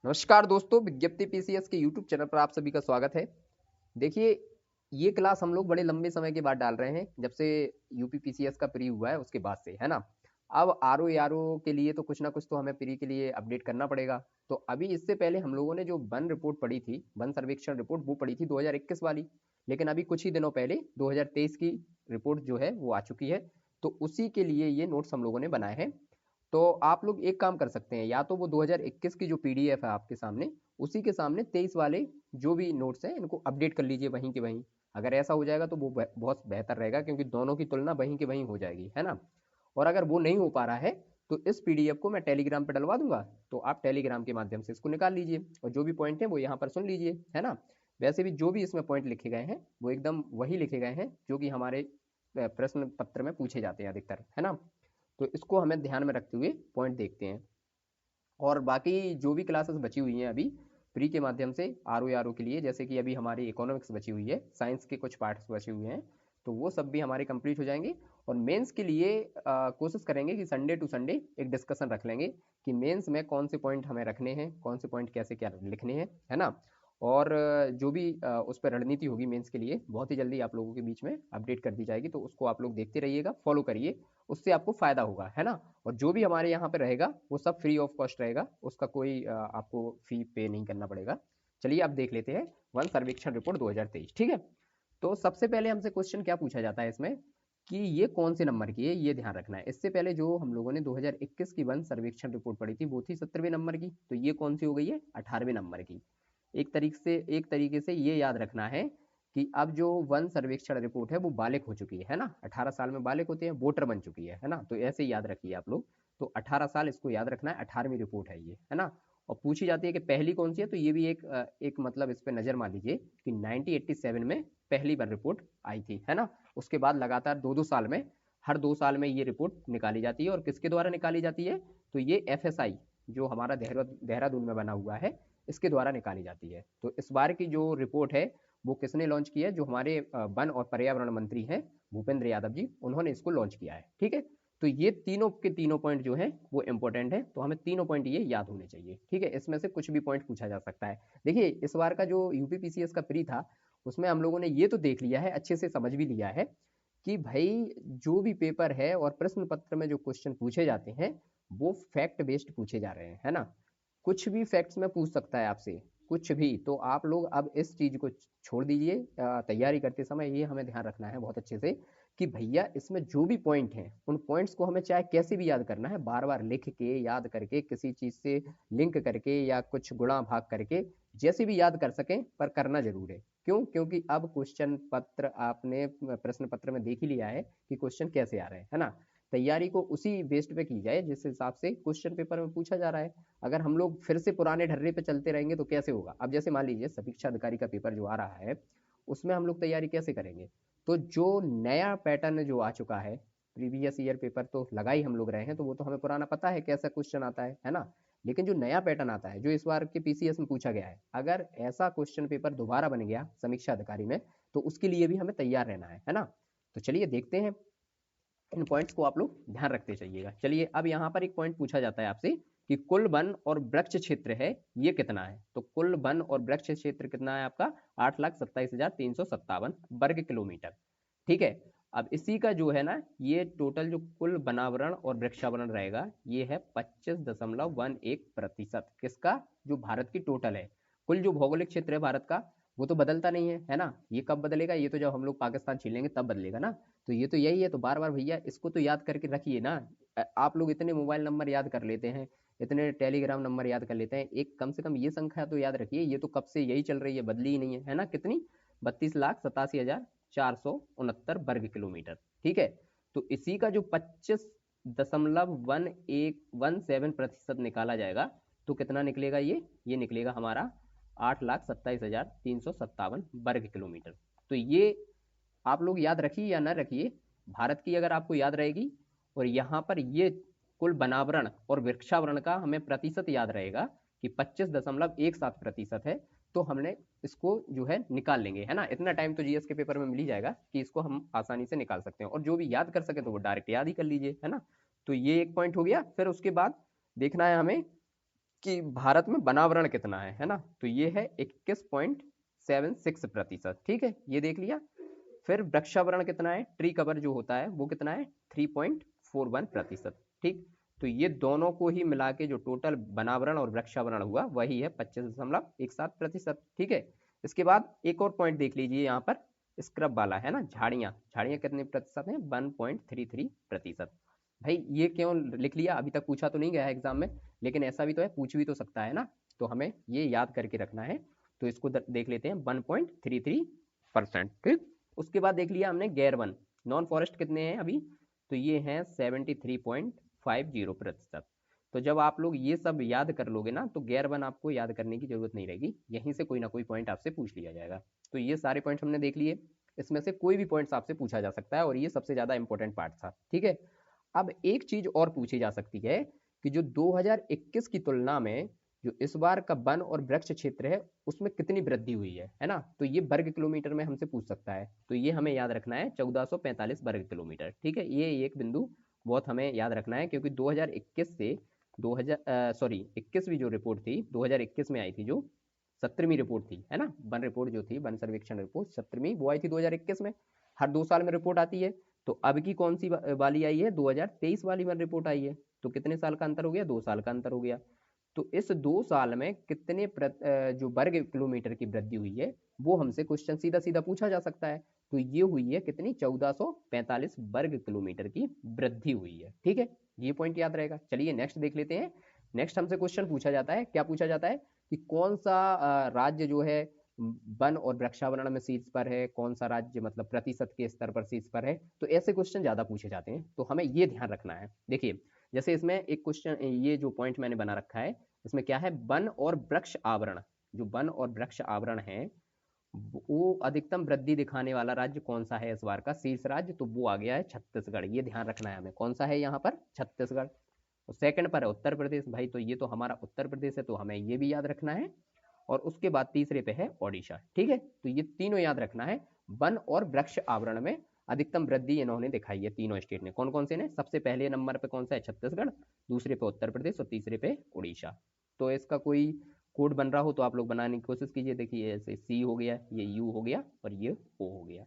नमस्कार दोस्तों, विज्ञप्ति पीसीएस के यूट्यूब चैनल पर आप सभी का स्वागत है। देखिए, ये क्लास हम लोग बड़े लंबे समय के बाद डाल रहे हैं, जब से यूपी पीसीएस का प्री हुआ है उसके बाद से, है ना? अब आरओ एआरओ के लिए तो कुछ ना कुछ तो हमें प्री के लिए अपडेट करना पड़ेगा। तो अभी इससे पहले हम लोगों ने जो वन रिपोर्ट पढ़ी थी, वन सर्वेक्षण रिपोर्ट, वो पढ़ी थी 2021 वाली। लेकिन अभी कुछ ही दिनों पहले 2023 की रिपोर्ट जो है वो आ चुकी है। तो उसी के लिए ये नोट्स हम लोगों ने बनाए हैं। तो आप लोग एक काम कर सकते हैं, या तो वो 2021 की जो पीडीएफ है आपके सामने, उसी के सामने 23 वाले जो भी नोट्स हैं इनको अपडेट कर लीजिए वहीं के वहीं। अगर ऐसा हो जाएगा तो वो बहुत बेहतर रहेगा, क्योंकि दोनों की तुलना वहीं के वहीं हो जाएगी, है ना? और अगर वो नहीं हो पा रहा है तो इस पीडीएफ को मैं टेलीग्राम पे डलवा दूंगा, तो आप टेलीग्राम के माध्यम से इसको निकाल लीजिए और जो भी पॉइंट है वो यहाँ पर सुन लीजिए, है ना? वैसे भी जो भी इसमें पॉइंट लिखे गए हैं वो एकदम वही लिखे गए हैं जो कि हमारे प्रश्न पत्र में पूछे जाते हैं अधिकतर, है ना? तो इसको हमें ध्यान में रखते हुए पॉइंट देखते हैं। और बाकी जो भी क्लासेस बची हुई हैं अभी प्री के माध्यम से आर ओ के लिए, जैसे कि अभी हमारी इकोनॉमिक्स बची हुई है, साइंस के कुछ पार्ट्स बचे हुए हैं, तो वो सब भी हमारे कंप्लीट हो जाएंगे। और मेंस के लिए कोशिश करेंगे कि संडे टू संडे एक डिस्कशन रख लेंगे कि मेंस में कौन से पॉइंट हमें रखने हैं, कौन से पॉइंट कैसे क्या लिखने हैं, है ना? और जो भी उस पर रणनीति होगी मेंस के लिए, बहुत ही जल्दी आप लोगों के बीच में अपडेट कर दी जाएगी, तो उसको आप लोग देखते रहिएगा, फॉलो करिए, उससे आपको फ़ायदा होगा, है ना? और जो भी हमारे यहाँ पे रहेगा वो सब फ्री ऑफ कॉस्ट रहेगा, उसका कोई आपको फी पे नहीं करना पड़ेगा। चलिए अब देख लेते हैं वन सर्वेक्षण रिपोर्ट 2023, ठीक है? तो सबसे पहले हमसे क्वेश्चन क्या पूछा जाता है इसमें कि ये कौन से नंबर की है, ये ध्यान रखना है। इससे पहले जो हम लोगों ने 2021 की वन सर्वेक्षण रिपोर्ट पढ़ी थी वो थी 17वें नंबर की, तो ये कौन सी हो गई है? 18वें नंबर की। एक तरीके से ये याद रखना है कि अब जो वन सर्वेक्षण रिपोर्ट है वो बालिक हो चुकी है ना? 18 साल में बालिक होते हैं, वोटर बन चुकी है ना? तो ऐसे ही याद रखिए आप लोग। तो 18 साल इसको याद रखना है, 18वीं रिपोर्ट है ये, है ना? और पूछी जाती है कि पहली कौन सी है, तो ये भी एक मतलब इस पे नजर मार लीजिए कि 1987 में पहली बार रिपोर्ट आई थी, है ना? उसके बाद लगातार 2-2 साल में, हर 2 साल में ये रिपोर्ट निकाली जाती है। और किसके द्वारा निकाली जाती है? तो ये एफएसआई जो हमारा देहरादून में बना हुआ है, इसके द्वारा निकाली जाती है। तो इस बार की जो रिपोर्ट है वो किसने लॉन्च किया है? जो हमारे वन और पर्यावरण मंत्री हैं भूपेंद्र यादव जी, उन्होंने इसको लॉन्च किया है, ठीक है? तो ये तीनों के तीनों पॉइंट जो हैं वो इंपॉर्टेंट है, तो हमें तीनों पॉइंट ये याद होने चाहिए, ठीक है? इसमें से कुछ भी पॉइंट पूछा जा सकता है। देखिए, इस बार का जो यूपी पीसीएस का प्री था उसमें हम लोगों ने ये तो देख लिया है, अच्छे से समझ भी लिया है कि भाई जो भी पेपर है और प्रश्न पत्र में जो क्वेश्चन पूछे जाते हैं वो फैक्ट बेस्ड पूछे जा रहे हैं, है ना? कुछ भी फैक्ट्स में पूछ सकता है आपसे, कुछ भी। तो आप लोग अब इस चीज को छोड़ दीजिए, तैयारी करते समय ये हमें ध्यान रखना है बहुत अच्छे से कि भैया इसमें जो भी पॉइंट हैं उन पॉइंट्स को हमें चाहे कैसे भी याद करना है, बार बार लिख के याद करके, किसी चीज से लिंक करके या कुछ गुणा भाग करके, जैसे भी याद कर सकें, पर करना जरूर है। क्यों? क्योंकि अब क्वेश्चन पत्र आपने प्रश्न पत्र में देख ही लिया है कि क्वेश्चन कैसे आ रहे हैं, है ना? तैयारी को उसी बेस्ड पे की जाए जिस हिसाब से क्वेश्चन पेपर में पूछा जा रहा है। अगर हम लोग फिर से पुराने ढर्रे पे चलते रहेंगे तो कैसे होगा? अब जैसे मान लीजिए समीक्षा अधिकारी का पेपर जो आ रहा है, उसमें हम लोग तैयारी कैसे करेंगे? तो जो नया पैटर्न जो आ चुका है, प्रीवियस ईयर पेपर तो लगा ही हम लोग रहे हैं, तो वो तो हमें पुराना पता है कैसा क्वेश्चन आता है ना? लेकिन जो नया पैटर्न आता है, जो इस बार के पीसीएस में पूछा गया है, अगर ऐसा क्वेश्चन पेपर दोबारा बन गया समीक्षा अधिकारी में, तो उसके लिए भी हमें तैयार रहना है ना? तो चलिए देखते हैं, इन पॉइंट्स को आप लोग ध्यान रखते चलिएगा। चलिए अब यहाँ पर एक पॉइंट पूछा जाता है आपसे कि कुल वन और वृक्ष क्षेत्र है ये कितना है? तो कुल वन और वृक्ष क्षेत्र कितना है आपका? 8,27,357 वर्ग किलोमीटर, ठीक है? अब इसी का जो है ना, ये टोटल जो कुल वनावरण और वृक्षावरण रहेगा ये है 25.11%। किसका? जो भारत की टोटल है। कुल जो भौगोलिक क्षेत्र है भारत का वो तो बदलता नहीं है ना? ये कब बदलेगा? ये तो जब हम लोग पाकिस्तान छीन लेंगे तब बदलेगा ना? तो ये तो यही है, तो बार बार भैया इसको तो याद करके रखिए ना। आप लोग इतने मोबाइल नंबर याद कर लेते हैं, इतने टेलीग्राम नंबर याद कर लेते हैं, एक कम से कम ये संख्या तो याद रखिए, ये तो कब से यही चल रही है, बदली ही नहीं है ना? कितनी? 32,87,469 वर्ग किलोमीटर, ठीक है? तो इसी का जो 25.1117% निकाला जाएगा तो कितना निकलेगा? ये निकलेगा हमारा 8,27,357 वर्ग किलोमीटर। तो ये आप लोग याद रखिए या ना रखिए, भारत की अगर आपको याद रहेगी और यहाँ पर ये कुल वनावरण और वृक्षावरण का हमें प्रतिशत याद रहेगा कि 25.17% है, तो हमने इसको जो है निकाल लेंगे, है ना? इतना टाइम तो जीएस के पेपर में मिल ही जाएगा कि इसको हम आसानी से निकाल सकते हैं, और जो भी याद कर सके तो वो डायरेक्ट याद ही कर लीजिए, है ना? तो ये एक पॉइंट हो गया। फिर उसके बाद देखना है हमें कि भारत में वनावरण कितना है ना, तो ये है 21.76%। ठीक है, ये देख लिया। फिर वृक्षावरण कितना है, ट्री कवर जो होता है वो कितना है, 3.41%। ठीक, तो ये दोनों को ही मिला के जो टोटल वनावरण और वृक्षावरण हुआ वही है 25.17%। ठीक है, इसके बाद एक और पॉइंट देख लीजिए यहाँ पर, स्क्रब वाला है ना, झाड़ियाँ, झाड़ियाँ कितने प्रतिशत हैं, 1.33%। भाई ये क्यों लिख लिया, अभी तक पूछा तो नहीं गया है एग्जाम में, लेकिन ऐसा भी तो है, पूछ भी तो सकता है ना, तो हमें ये याद करके रखना है। तो इसको देख लेते हैं 1.33%। ठीक, उसके बाद देख लिया हमने गैर वन, नॉन फॉरेस्ट कितने हैं अभी, तो ये हैं 73.50%। तो जब आप लोग ये सब याद कर लोगे ना, तो गैर वन आपको याद करने की जरूरत नहीं रहेगी, यहीं से कोई ना कोई पॉइंट आपसे पूछ लिया जाएगा। तो ये सारे पॉइंट्स हमने देख लिए, इसमें से कोई भी पॉइंट्स आपसे पूछा जा सकता है, और ये सबसे ज्यादा इंपॉर्टेंट पार्ट था। ठीक है, अब एक चीज और पूछी जा सकती है कि जो 2021 की तुलना में जो इस बार का वन और वृक्ष क्षेत्र है उसमें कितनी वृद्धि हुई है ना, तो ये वर्ग किलोमीटर में हमसे पूछ सकता है, तो ये हमें याद रखना है 1445 वर्ग किलोमीटर। ठीक है, ये एक बिंदु बहुत हमें याद रखना है, क्योंकि 2021 से 21वीं जो रिपोर्ट थी 2021 में आई थी, जो 17वीं रिपोर्ट थी है ना, वन रिपोर्ट जो थी, वन सर्वेक्षण रिपोर्ट 17वीं, वो आई थी 2021 में। हर 2 साल में रिपोर्ट आती है, तो अब की कौन सी वाली आई है, 2023 वाली वन रिपोर्ट आई है, तो कितने साल का अंतर हो गया, 2 साल का अंतर हो गया। तो इस 2 साल में कितने जो वर्ग किलोमीटर की वृद्धि हुई है, वो हमसे क्वेश्चन सीधा सीधा पूछा जा सकता है। तो ये हुई है कितनी, 1445 वर्ग किलोमीटर की वृद्धि हुई है। ठीक है, ये पॉइंट याद रहेगा। चलिए नेक्स्ट देख लेते हैं। नेक्स्ट हमसे क्वेश्चन पूछा जाता है, क्या पूछा जाता है कि कौन सा राज्य जो है वन और वृक्षावरण में शीर्ष पर है, कौन सा राज्य मतलब प्रतिशत के स्तर पर शीर्ष पर है। तो ऐसे क्वेश्चन ज्यादा पूछे जाते हैं, तो हमें ये ध्यान रखना है। देखिए, जैसे इसमें एक क्वेश्चन, ये जो पॉइंट मैंने बना रखा है, इसमें क्या है, वन और वृक्ष आवरण, जो वन और वृक्ष आवरण है वो अधिकतम वृद्धि दिखाने वाला राज्य कौन सा है इस बार का शीर्ष राज्य, तो वो आ गया है छत्तीसगढ़। ये ध्यान रखना है हमें, कौन सा है यहाँ पर, छत्तीसगढ़। तो सेकंड पर है उत्तर प्रदेश, भाई तो ये तो हमारा उत्तर प्रदेश है, तो हमें ये भी याद रखना है। और उसके बाद तीसरे पे है ओडिशा। ठीक है, तो ये तीनों याद रखना है। वन और वृक्ष आवरण में अधिकतम वृद्धि इन्होंने दिखाई है तीनों स्टेट ने। कौन कौन से ने, सबसे पहले नंबर पे कौन सा है, छत्तीसगढ़, दूसरे पे उत्तर प्रदेश और तीसरे पे उड़ीसा। तो इसका कोई कोड बन रहा हो तो आप लोग बनाने की कोशिश कीजिए। देखिए ऐसे सी हो गया, ये यू हो गया और ये ओ हो गया,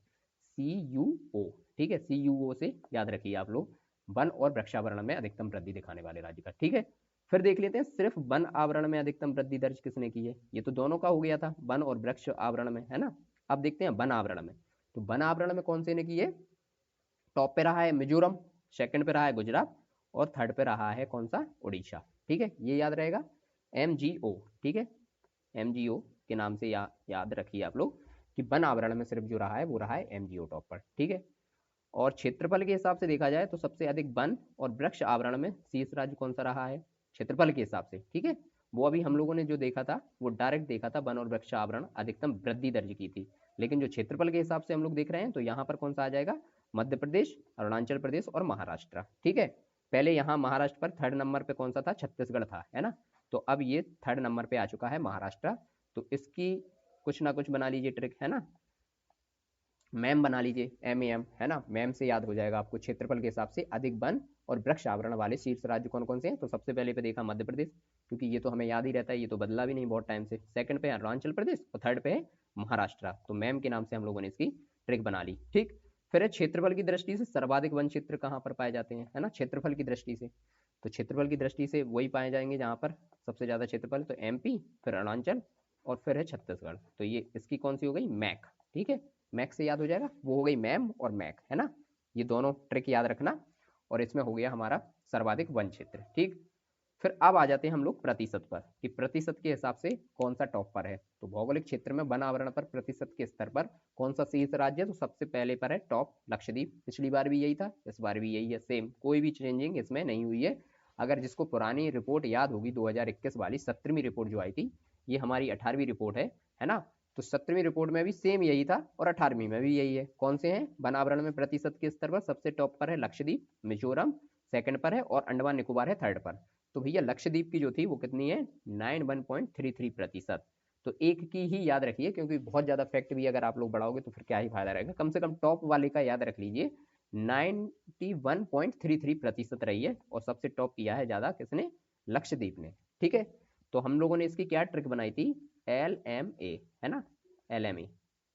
CUO। ठीक है, CUO से याद रखिए आप लोग, वन और वृक्षावरण में अधिकतम वृद्धि दिखाने वाले राज्य का। ठीक है, फिर देख लेते हैं सिर्फ वन आवरण में अधिकतम वृद्धि दर्ज किसने की है। ये तो दोनों का हो गया था, वन और वृक्ष आवरण में, है ना। अब देखते हैं वन आवरण में, तो वन आवरण में कौन से ने की है, टॉप पे रहा है मिजोरम, सेकंड पे रहा है गुजरात, और थर्ड पे रहा है कौन सा, उड़ीसा। ठीक है, ये याद रहेगा, MGO। ठीक है, MGO के नाम से याद रखिए आप लोग कि वन आवरण में सिर्फ जो रहा है वो रहा है MGO टॉप पर। ठीक है, और क्षेत्रफल के हिसाब से देखा जाए तो सबसे अधिक वन और वृक्ष आवरण में शीर्ष राज्य कौन सा रहा है, क्षेत्रफल के हिसाब से। ठीक है, वो अभी हम लोगों ने जो देखा था वो डायरेक्ट देखा था, वन और वृक्ष आवरण अधिकतम वृद्धि दर्ज की थी, लेकिन जो क्षेत्रफल के हिसाब से हम लोग देख रहे हैं तो यहाँ पर कौन सा आ जाएगा, मध्य प्रदेश, अरुणाचल प्रदेश और महाराष्ट्र। ठीक है, पहले यहाँ महाराष्ट्र पर थर्ड नंबर पे कौन सा था, छत्तीसगढ़ था, है ना। तो अब ये थर्ड नंबर पे आ चुका है महाराष्ट्र। तो इसकी कुछ ना कुछ बना लीजिए ट्रिक, है ना, मैम बना लीजिए, MAM, है ना, मैम से याद हो जाएगा आपको। क्षेत्रफल के हिसाब से अधिक वन और वृक्ष आवरण वाले शीर्ष राज्य कौन कौन से हैं, तो सबसे पहले पे देखा मध्य प्रदेश, क्योंकि ये तो हमें याद ही रहता है, ये तो बदला भी नहीं बहुत टाइम से। सेकंड पे है अरुणाचल प्रदेश और थर्ड पे है महाराष्ट्र। तो मैम के नाम से हम लोगों ने इसकी ट्रिक बना ली। ठीक, फिर है क्षेत्रफल की दृष्टि से सर्वाधिक वन क्षेत्र कहाँ पर पाए जाते हैं, है ना, क्षेत्रफल की दृष्टि से। तो क्षेत्रफल की दृष्टि से वही पाए जाएंगे जहाँ पर सबसे ज्यादा क्षेत्रफल, तो MP, फिर अरुणाचल और फिर है छत्तीसगढ़। तो ये इसकी कौन सी हो गई, मैक। ठीक है, मैक से याद हो जाएगा, वो हो गई मैम और मैक, है ना, ये दोनों ट्रिक याद रखना। और इसमें हो गया हमारा सर्वाधिक वन क्षेत्र। ठीक, फिर अब आ जाते हैं हम लोग प्रतिशत पर, कि प्रतिशत के हिसाब से कौन सा टॉप पर है। तो भौगोलिक क्षेत्र में वन आवरण पर प्रतिशत के स्तर पर कौन सा शीर्ष राज्य है, तो सबसे पहले पर है टॉप लक्षद्वीप। पिछली बार भी यही था, इस बार भी यही है, सेम, कोई भी चेंजिंग इसमें नहीं हुई है। अगर जिसको पुरानी रिपोर्ट याद होगी 2021 वाली 17वीं रिपोर्ट जो आई थी, ये हमारी 18वीं रिपोर्ट है ना। तो 17वीं रिपोर्ट में भी सेम यही था और 18वीं में भी यही है। कौन से हैं, वन आवरण में प्रतिशत के स्तर पर सबसे टॉप पर है लक्षद्वीप, मिजोरम सेकंड पर है और अंडमान निकोबार है थर्ड पर। तो भैया लक्षद्वीप की जो थी वो कितनी है, 91.33%। तो एक की ही याद रखिए, क्योंकि बहुत ज्यादा फैक्ट भी अगर आप लोग बढ़ाओगे तो फिर क्या ही फायदा रहेगा। कम से कम टॉप वाले का याद रख लीजिए, 91.33% रही है, और सबसे टॉप किया है ज्यादा किसने, लक्षद्वीप ने। ठीक है, तो हम लोगों ने इसकी क्या ट्रिक बनाई थी, LMA, है ना, LMA,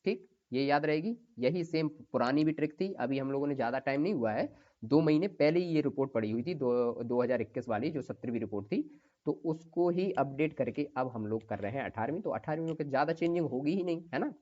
ठीक, ये याद रहेगी। यही सेम पुरानी भी ट्रिक थी, अभी हम लोगों ने ज़्यादा टाइम नहीं हुआ है, 2 महीने पहले ही ये रिपोर्ट पड़ी हुई थी, 2021 वाली जो 17वीं रिपोर्ट थी, तो उसको ही अपडेट करके अब हम लोग कर रहे हैं 18वीं। तो 18वीं में कुछ ज़्यादा चेंजिंग होगी ही नहीं, है ना।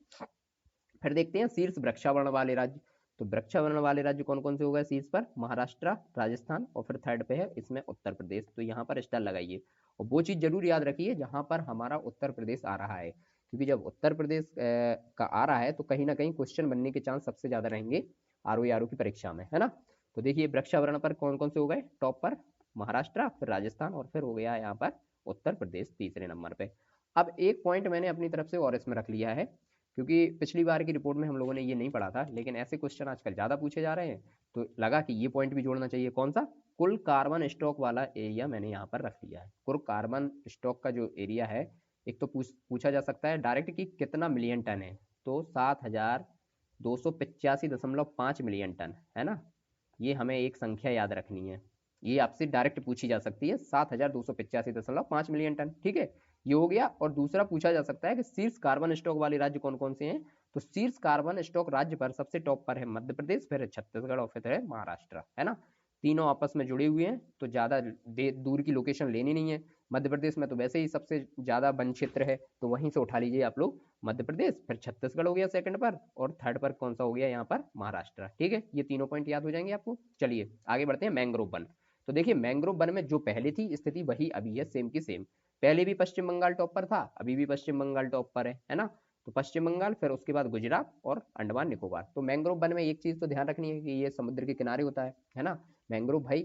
फिर देखते हैं शीर्ष वृक्षावरण वाले राज्य। तो वृक्षावरण वाले राज्य कौन कौन से हो गए शीर्ष पर, महाराष्ट्र, राजस्थान, और फिर थर्ड पे है इसमें उत्तर प्रदेश। तो यहाँ पर स्टार लगाइए, और वो चीज़ जरूर याद रखिए जहाँ पर हमारा उत्तर प्रदेश आ रहा है, क्योंकि जब उत्तर प्रदेश का आ रहा है तो कहीं ना कहीं क्वेश्चन बनने के चांस सबसे ज़्यादा रहेंगे आरओ की परीक्षा में, है ना। तो देखिए वृक्षावरण पर कौन कौन से हो गए, टॉप पर महाराष्ट्र, फिर राजस्थान, और फिर हो गया यहाँ पर उत्तर प्रदेश तीसरे नंबर पे। अब एक पॉइंट मैंने अपनी तरफ से और इसमें रख लिया है, क्योंकि पिछली बार की रिपोर्ट में हम लोगों ने ये नहीं पढ़ा था, लेकिन ऐसे क्वेश्चन आजकल ज़्यादा पूछे जा रहे हैं, तो लगा कि ये पॉइंट भी जोड़ना चाहिए। कौन सा, कुल कार्बन स्टॉक वाला एरिया मैंने यहाँ पर रख लिया है। कुल कार्बन स्टॉक का जो एरिया है, एक तो पूछा जा सकता है डायरेक्ट कि कितना मिलियन टन है, तो 7,285.5 मिलियन टन, है ना। ये हमें एक संख्या याद रखनी है, ये आपसे डायरेक्ट पूछी जा सकती है, 7,285.5 मिलियन टन, ठीक है, ये हो गया। और दूसरा पूछा जा सकता है कि शीर्ष कार्बन स्टॉक वाले राज्य कौन कौन से हैं, तो शीर्ष कार्बन स्टॉक राज्य पर सबसे टॉप पर है मध्य प्रदेश, फिर है छत्तीसगढ़, और फिर है महाराष्ट्र, है ना। तीनों आपस में जुड़े हुए हैं, तो ज़्यादा दूर की लोकेशन लेनी नहीं है। मध्य प्रदेश में तो वैसे ही सबसे ज़्यादा वन क्षेत्र है, तो वहीं से उठा लीजिए आप लोग मध्य प्रदेश, फिर छत्तीसगढ़ हो गया सेकंड पर, और थर्ड पर कौन सा हो गया यहाँ पर, महाराष्ट्र, ठीक है। ये तीनों पॉइंट याद हो जाएंगे आपको। चलिए आगे बढ़ते हैं, मैंग्रोव वन। तो देखिए मैंग्रोव वन में जो पहले थी स्थिति वही अभी है, सेम की सेम। पहले भी पश्चिम बंगाल टॉप पर था, अभी भी पश्चिम बंगाल टॉप पर है ना। तो पश्चिम बंगाल, फिर उसके बाद गुजरात और अंडमान निकोबार। तो मैंग्रोव वन में एक चीज तो ध्यान रखनी है कि ये समुद्र के किनारे होता है ना। मैंग्रोव भाई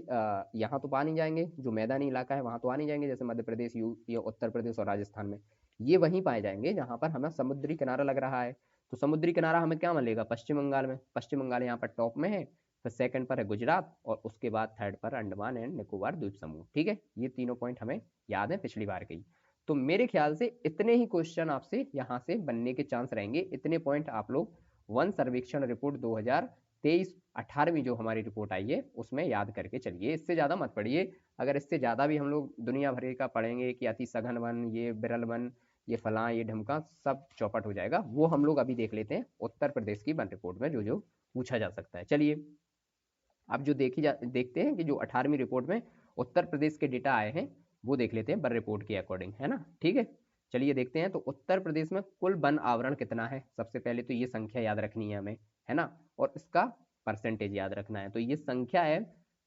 यहाँ तो पा नहीं जाएंगे, जो मैदानी इलाका है वहां तो आ नहीं जाएंगे, जैसे मध्य प्रदेश, यूपी, उत्तर प्रदेश और राजस्थान में। ये वहीं पाए जाएंगे जहां पर हमें समुद्री किनारा लग रहा है। तो समुद्री किनारा हमें क्या मिलेगा, पश्चिम बंगाल में। पश्चिम बंगाल यहाँ पर टॉप में है, फिर सेकंड पर है गुजरात, और उसके बाद थर्ड पर अंडमान एंड निकोबार द्वीप समूह, ठीक है। ये तीनों पॉइंट हमें याद है पिछली बार के। तो मेरे ख्याल से इतने ही क्वेश्चन आपसे यहाँ से बनने के चांस रहेंगे, इतने पॉइंट आप लोग वन सर्वेक्षण रिपोर्ट 2023 18वीं जो हमारी रिपोर्ट आई है उसमें याद करके चलिए, इससे ज़्यादा मत पढ़िए। अगर इससे ज़्यादा भी हम लोग दुनिया भर का पढ़ेंगे कि अति सघन वन, ये विरल वन, ये फलां, ये ढमका, सब चौपट हो जाएगा। वो हम लोग अभी देख लेते हैं उत्तर प्रदेश की वन रिपोर्ट में जो जो पूछा जा सकता है। चलिए अब जो देखते हैं कि जो 18वीं रिपोर्ट में उत्तर प्रदेश के डेटा आए हैं वो देख लेते हैं वन रिपोर्ट के अकॉर्डिंग, है ना, ठीक है। चलिए देखते हैं, तो उत्तर प्रदेश में कुल वन आवरण कितना है, सबसे पहले तो ये संख्या याद रखनी है हमें, है ना, और इसका परसेंटेज याद रखना है। तो ये संख्या है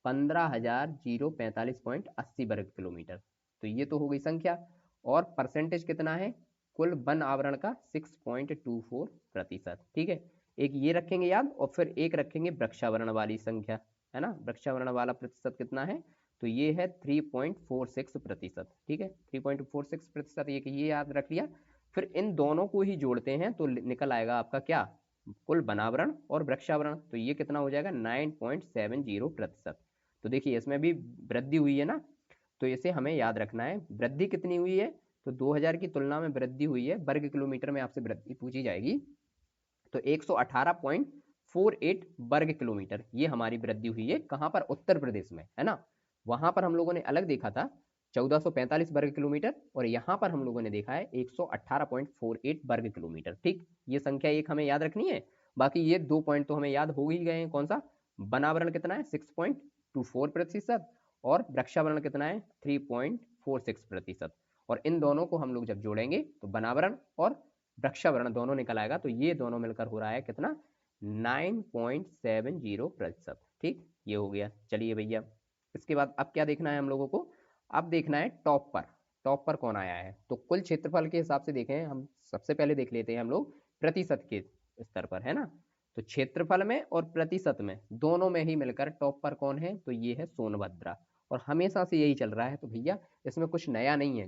15,045.80 वर्ग किलोमीटर। तो ये तो हो गई संख्या, और परसेंटेज कितना है, कुल वन आवरण का 6.24%, ठीक है। एक ये रखेंगे याद, और फिर एक रखेंगे वृक्षावरण वाली संख्या, है ना। वृक्षावरण वाला प्रतिशत कितना है, तो ये है 3.46%, ठीक है, 3.46%, ये याद रख लिया। फिर इन दोनों को ही जोड़ते हैं तो निकल आएगा आपका क्या, कुल वनावरण और वृक्षावरण। तो ये कितना हो जाएगा, 9.70%। तो देखिए इसमें भी वृद्धि हुई है ना, तो इसे हमें याद रखना है। वृद्धि कितनी हुई है, तो 2000 की तुलना में वृद्धि हुई है, वर्ग किलोमीटर में आपसे वृद्धि पूछी जाएगी, तो 118.48 वर्ग किलोमीटर ये हमारी वृद्धि हुई है। कहां पर, उत्तर प्रदेश में, है ना। वहां पर हम लोगों ने अलग देखा था 1445 वर्ग किलोमीटर, और यहां पर हम लोगों ने देखा है 118.48 वर्ग किलोमीटर, ठीक। ये संख्या एक हमें याद रखनी है। बाकी ये 2 पॉइंट तो हमें याद हो ही गए हैं, कौन सा, वनावरण कितना है 6.24%, और वृक्षावरण कितना है 3.46%। और इन दोनों को हम लोग जब जोड़ेंगे तो वनावरण और वृक्षावरण दोनों निकल आएगा, तो ये दोनों मिलकर हो रहा है कितना, 9.70%, ठीक, ये हो गया। चलिए भैया इसके बाद अब क्या देखना है हम लोगों को, अब देखना है टॉप पर। टॉप पर कौन आया है, तो कुल क्षेत्रफल के हिसाब से देखें हम, सबसे पहले देख लेते हैं हम लोग प्रतिशत के स्तर पर, है ना। तो क्षेत्रफल में और प्रतिशत में दोनों में ही मिलकर टॉप पर कौन है, तो ये है सोनभद्र, और हमेशा से यही चल रहा है। तो भैया इसमें कुछ नया नहीं है,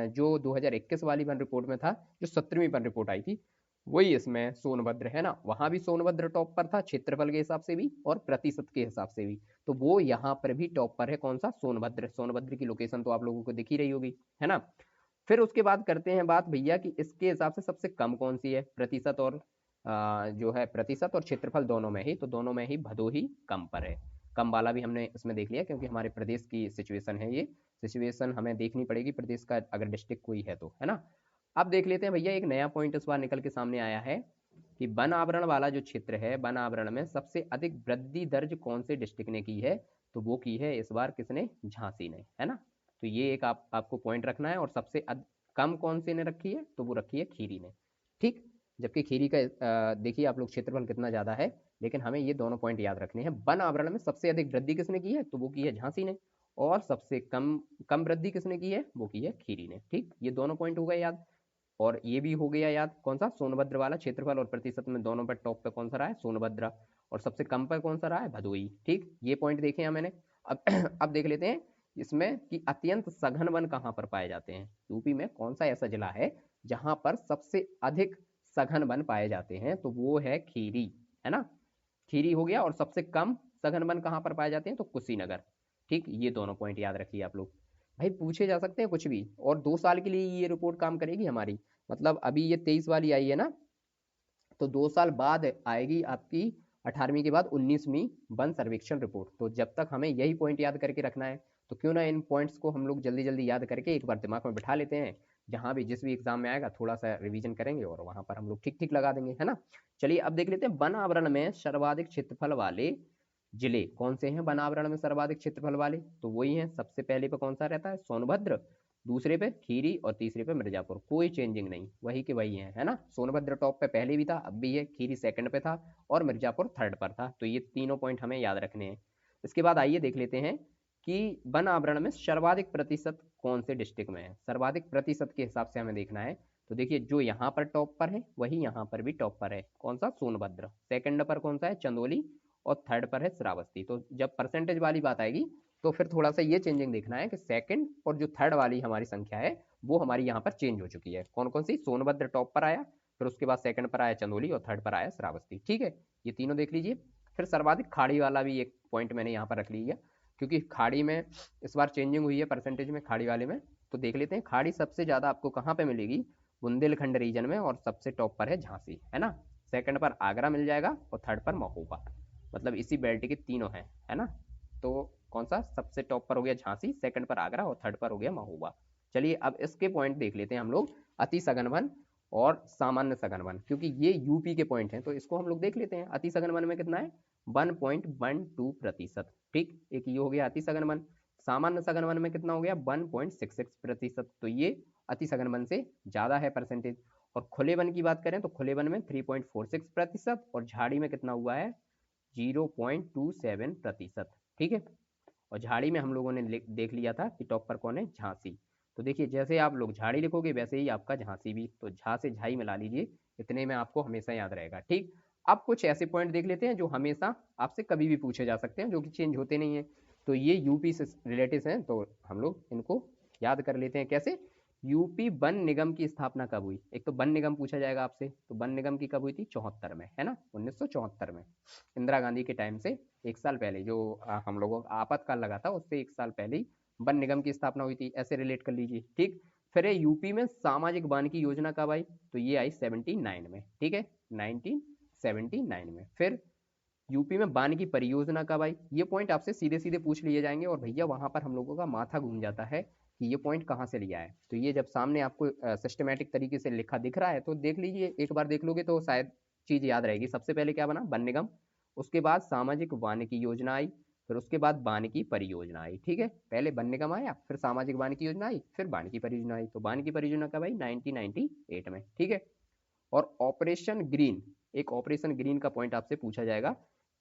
जो 2021 वाली वन रिपोर्ट में था, जो 17वीं वन रिपोर्ट आई थी, वही इसमें सोनभद्र, है ना। वहां भी सोनभद्र टॉप पर था क्षेत्रफल के हिसाब से भी और प्रतिशत के हिसाब से भी, तो वो यहाँ पर भी टॉप पर है, कौन सा, सोनभद्र। सोनभद्र की लोकेशन तो आप लोगों को दिख ही रही होगी, है ना। फिर उसके बाद करते हैं बात भैया कि इसके हिसाब से सबसे कम कौन सी है, प्रतिशत और जो है प्रतिशत और क्षेत्रफल दोनों में ही, तो दोनों में ही भदोही कम पर है। कम वाला भी हमने इसमें देख लिया, क्योंकि हमारे प्रदेश की सिचुएशन है, ये सिचुएशन हमें देखनी पड़ेगी प्रदेश का, अगर डिस्ट्रिक्ट कोई है तो, है ना। अब देख लेते हैं भैया, एक नया पॉइंट इस बार निकल के सामने आया है कि वन आवरण वाला जो क्षेत्र है, वन आवरण में सबसे अधिक वृद्धि दर्ज कौन से डिस्ट्रिक्ट ने की है, तो वो की है इस बार किसने, झांसी ने, है ना। तो ये एक आपको पॉइंट रखना है। और सबसे कम कौन से ने रखी है, तो वो रखी है खीरी ने, ठीक। जबकि खीरी का देखिए आप लोग क्षेत्रफल कितना ज़्यादा है, लेकिन हमें ये दोनों पॉइंट याद रखने हैं। वन आवरण में सबसे अधिक वृद्धि किसने की है, तो वो की है झांसी ने। और सबसे कम कम वृद्धि किसने की है, वो की है खीरी ने, ठीक। ये दोनों पॉइंट हो गए याद। और ये भी हो गया याद, कौन सा, सोनभद्र वाला क्षेत्रफल और प्रतिशत में दोनों पर टॉप पे कौन सा रहा है, सोनभद्र। और सबसे कम पर कौन सा रहा है, भदोई, ठीक। ये पॉइंट देखे हैं मैंने। अब अब देख लेते हैं इसमें कि अत्यंत सघन वन कहाँ पर पाए जाते हैं। यूपी में कौन सा ऐसा जिला है जहां पर सबसे अधिक सघन वन पाए जाते हैं, तो वो है खीरी, है ना। खीरी हो गया। और सबसे कम सघन वन कहाँ पर पाए जाते हैं, तो कुशीनगर, ठीक। ये दोनों पॉइंट याद रखिए आप लोग। भाई पूछे जा सकते हैं कुछ भी, और 2 साल के लिए ये रिपोर्ट काम करेगी हमारी। मतलब अभी ये 23 वाली आई है ना, तो 2 साल बाद आएगी आपकी 18वीं के बाद 19वीं वन सर्वेक्षण रिपोर्ट। तो जब तक हमें यही पॉइंट याद करके रखना है, तो क्यों ना इन पॉइंट्स को हम लोग जल्दी जल्दी याद करके एक बार दिमाग में बिठा लेते हैं। जहाँ भी जिस भी एग्जाम में आएगा थोड़ा सा रिवीजन करेंगे और वहां पर हम लोग ठीक ठीक लगा देंगे, है ना। चलिए अब देख लेते हैं वन आवरण में सर्वाधिक क्षेत्रफल वाले जिले कौन से हैं। वन आवरण में सर्वाधिक क्षेत्रफल वाले तो वही हैं। सबसे पहले पे कौन सा रहता है, सोनभद्र, दूसरे पे खीरी और तीसरे पे मिर्जापुर। कोई चेंजिंग नहीं, वही के वही है ना। सोनभद्र टॉप पे पहले भी था, अब भी है। खीरी सेकंड पे था और मिर्जापुर थर्ड पर था। तो ये तीनों पॉइंट हमें याद रखने हैं। इसके बाद आइए देख लेते हैं कि वन आवरण में सर्वाधिक प्रतिशत कौन से डिस्ट्रिक्ट में है। सर्वाधिक प्रतिशत के हिसाब से हमें देखना है। तो देखिए जो यहाँ पर टॉप पर है वही यहाँ पर भी टॉप पर है। कौन सा, सोनभद्र। सेकंड पर कौन सा है, चंदौली। और थर्ड पर है श्रावस्ती। तो जब परसेंटेज वाली बात आएगी तो फिर थोड़ा सा ये चेंजिंग देखना है कि सेकंड और जो थर्ड वाली हमारी संख्या है वो हमारी यहाँ पर चेंज हो चुकी है। कौन कौन सी, सोनभद्र टॉप पर आया, फिर उसके बाद सेकंड पर आया चंदौली और थर्ड पर आया श्रावस्ती, ठीक है। ये तीनों देख लीजिए। फिर सर्वाधिक खाड़ी वाला भी एक पॉइंट मैंने यहाँ पर रख लिया, क्योंकि खाड़ी में इस बार चेंजिंग हुई है परसेंटेज में, खाड़ी वाले में। तो देख लेते हैं खाड़ी सबसे ज्यादा आपको कहाँ पे मिलेगी, बुंदेलखंड रीजन में। और सबसे टॉप पर है झांसी, है ना। सेकंड पर आगरा मिल जाएगा और थर्ड पर महोबा। मतलब इसी बेल्ट के तीनों हैं, है ना। तो कौन सा सबसे टॉप पर हो गया झांसी, सेकंड पर आगरा और थर्ड पर हो गया महोबा। चलिए अब इसके पॉइंट देख लेते हैं हम लोग, अति सघन वन और सामान्य सघन वन, क्योंकि ये यूपी के पॉइंट हैं। तो इसको हम लोग देख लेते हैं। अति सघन वन में कितना है, 1.12%, ठीक। एक ये हो गया अति सघन वन। सामान्य सघन वन में कितना हो गया, 1.66%। तो ये अति सघन वन से ज्यादा है परसेंटेज। और खुले वन की बात करें तो खुले वन में 3.46%। और झाड़ी में कितना हुआ है, 0.27%, ठीक है। और झाड़ी में हम लोगों ने देख लिया था कि टॉप पर कौन है, झांसी। तो देखिए जैसे आप लोग झाड़ी लिखोगे वैसे ही आपका झांसी भी, तो झा से झाई मिला लीजिए, इतने में आपको हमेशा याद रहेगा, ठीक। अब कुछ ऐसे पॉइंट देख लेते हैं जो हमेशा आपसे कभी भी पूछे जा सकते हैं, जो कि चेंज होते नहीं है। तो ये यूपी से रिलेटिव हैं, तो हम लोग इनको याद कर लेते हैं। कैसे, यूपी वन निगम की स्थापना कब हुई। एक तो वन निगम पूछा जाएगा आपसे, तो वन निगम की कब हुई थी, 74 में, है ना, 1974 में। इंदिरा गांधी के टाइम से 1 साल पहले, जो हम लोगों का आपातकाल लगा था उससे 1 साल पहले ही वन निगम की स्थापना हुई थी। ऐसे रिलेट कर लीजिए, ठीक। फिर यूपी में सामाजिक वानिकी योजना कब आई, तो ये आई 79 में, ठीक है, 1979 में। फिर यूपी में वानिकी परियोजना कब आई, ये पॉइंट आपसे सीधे सीधे पूछ लिए जाएंगे और भैया वहां पर हम लोगों का माथा घूम जाता है कि ये पॉइंट कहाँ से लिया है। तो ये जब सामने आपको सिस्टमेटिक तरीके से लिखा दिख रहा है तो देख लीजिए, एक बार देख लोगे तो शायद चीज याद रहेगी। सबसे पहले क्या बना, वन निगम, उसके बाद सामाजिक वानिकी योजना आई, फिर उसके बाद वानिकी परियोजना आई, ठीक है। पहले वन निगम आया, फिर सामाजिक वानिकी योजना आई, फिर वानिकी परियोजना आई। तो वानिकी परियोजना कब आई, 1998 में, ठीक है। और ऑपरेशन ग्रीन, एक ऑपरेशन ग्रीन का पॉइंट आपसे पूछा जाएगा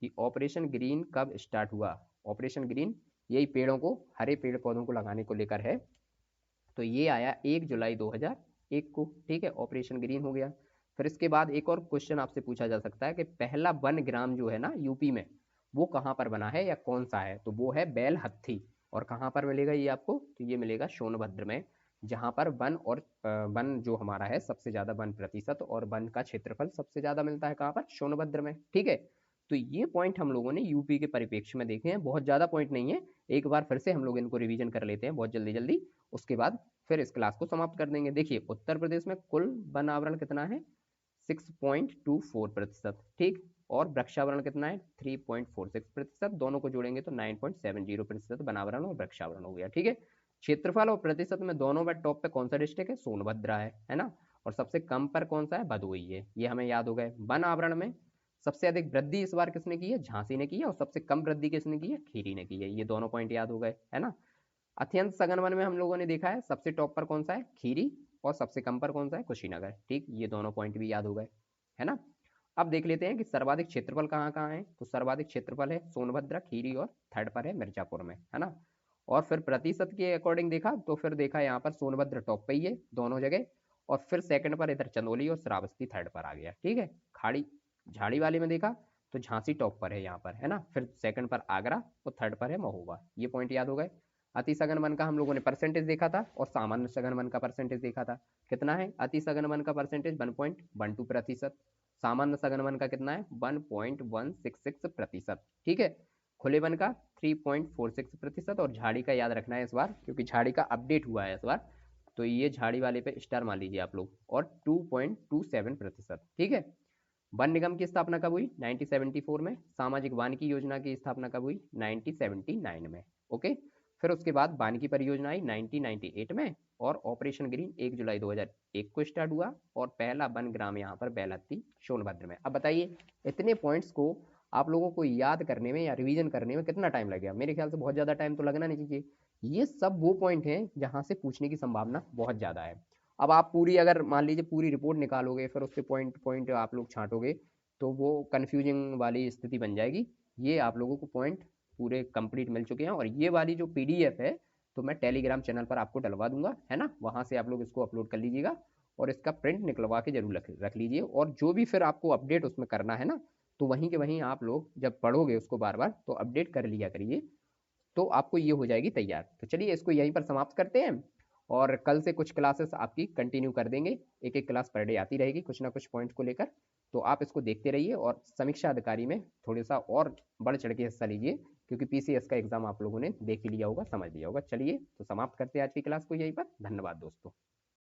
कि ऑपरेशन ग्रीन कब स्टार्ट हुआ। ऑपरेशन ग्रीन यही पेड़ों को, हरे पेड़ पौधों को लगाने को लेकर है। तो ये आया 1 जुलाई 2001 को, ठीक है। ऑपरेशन ग्रीन हो गया। फिर इसके बाद एक और क्वेश्चन आपसे पूछा जा सकता है कि पहला वन ग्राम जो है ना यूपी में, वो कहाँ पर बना है या कौन सा है, तो वो है बैल हत्थी। और कहाँ पर मिलेगा ये आपको, तो ये मिलेगा सोनभद्र में, जहाँ पर वन और वन जो हमारा है सबसे ज्यादा वन प्रतिशत और वन का क्षेत्रफल सबसे ज्यादा मिलता है, कहाँ पर, सोनभद्र में, ठीक है। तो ये पॉइंट हम लोगों ने यूपी के परिप्रेक्ष्य में देखे हैं। बहुत ज्यादा पॉइंट नहीं है, एक बार फिर से हम लोग इनको रिवीजन कर लेते हैं बहुत जल्दी जल्दी, उसके बाद फिर इस क्लास को समाप्त कर देंगे। देखिए उत्तर प्रदेश में कुल वन आवरण कितना है, 6.24%, ठीक। और वृक्षावरण कितना है, 3.46%। दोनों को जोड़ेंगे तो 9.70% वनावरण और वृक्षावरण हो गया, ठीक है। क्षेत्रफल और प्रतिशत में दोनों में टॉप पे कौन सा डिस्ट्रिक्ट है? सोनभद्र है ना। और सबसे कम पर कौन सा है? भदोही है। ये हमें याद हो गए। वन आवरण में सबसे अधिक वृद्धि इस बार किसने की है? झांसी ने की है। और सबसे कम वृद्धि किसने की है? खीरी ने की है। ये दोनों पॉइंट याद हो गए, है ना। अत्यंत सघन वन में हम लोगों ने देखा है सबसे टॉप पर कौन सा है? खीरी। और सबसे कम पर कौन सा है? कुशीनगर। ठीक, ये दोनों पॉइंट भी याद हो गए, है ना। अब देख लेते हैं कि सर्वाधिक क्षेत्रफल कहाँ कहाँ है। तो सर्वाधिक क्षेत्रफल है सोनभद्र, खीरी और थर्ड पर है मिर्जापुर में, है ना। और फिर प्रतिशत के अकॉर्डिंग देखा तो फिर देखा यहाँ पर सोनभद्र टॉप पे ही है दोनों जगह। और फिर सेकंड पर इधर चंदौली और श्रावस्ती थर्ड पर आ गया। ठीक है। खाड़ी झाड़ी वाले में देखा तो झांसी टॉप पर है यहाँ पर, है ना। फिर सेकंड पर आगरा और थर्ड पर है महोबा। ये पॉइंट याद हो गए। अति सघन वन का हम लोगों ने परसेंटेज देखा था और सामान्य सघन वन का परसेंटेज देखा था। कितना है अति सघन वन का परसेंटेज? 1.12%। सामान्य सघन वन का कितना है? 1.166%। ठीक है। खुले वन का 3.46%। और झाड़ी का याद रखना है इस बार, क्योंकि झाड़ी का अपडेट हुआ है इस बार। तो ये झाड़ी वाले पे स्टार मान लीजिए आप लोग। और 2.27%। ठीक है। वन निगम की स्थापना कब हुई? 1974 में। सामाजिक वानिकी योजना की स्थापना कब हुई? 1979 में। ओके। फिर उसके बाद वानिकी परियोजना आई 1998 में। और ऑपरेशन ग्रीन 1 जुलाई 2001 को स्टार्ट हुआ। और पहला वन ग्राम यहाँ पर बेलहत्ती सोनभद्र में। अब बताइए इतने पॉइंट्स को आप लोगों को याद करने में या रिवीजन करने में कितना टाइम लगेगा? मेरे ख्याल से बहुत ज़्यादा टाइम तो लगना नहीं चाहिए। ये सब वो पॉइंट हैं जहाँ से पूछने की संभावना बहुत ज़्यादा है। अब आप पूरी अगर मान लीजिए पूरी रिपोर्ट निकालोगे फिर उससे पॉइंट पॉइंट आप लोग छांटोगे तो वो कन्फ्यूजिंग वाली स्थिति बन जाएगी। ये आप लोगों को पॉइंट पूरे कंप्लीट मिल चुके हैं। और ये वाली जो पीडीएफ है तो मैं टेलीग्राम चैनल पर आपको डलवा दूंगा, है ना। वहाँ से आप लोग इसको अपलोड कर लीजिएगा और इसका प्रिंट निकलवा के जरूर रख लीजिए। और जो भी फिर आपको अपडेट उसमें करना है ना, तो वहीं के वहीं आप लोग जब पढ़ोगे उसको बार बार तो अपडेट कर लिया करिए। तो आपको ये हो जाएगी तैयार। तो चलिए इसको यहीं पर समाप्त करते हैं। और कल से कुछ क्लासेस आपकी कंटिन्यू कर देंगे। एक एक क्लास पर डे आती रहेगी कुछ ना कुछ पॉइंट्स को लेकर। तो आप इसको देखते रहिए और समीक्षा अधिकारी में थोड़ा सा और बढ़ चढ़ के हिस्सा लीजिए, क्योंकि पीसीएस का एग्जाम आप लोगों ने देख ही लिया होगा, समझ लिया होगा। चलिए तो समाप्त करते हैं आज की क्लास को यहीं पर। धन्यवाद दोस्तों।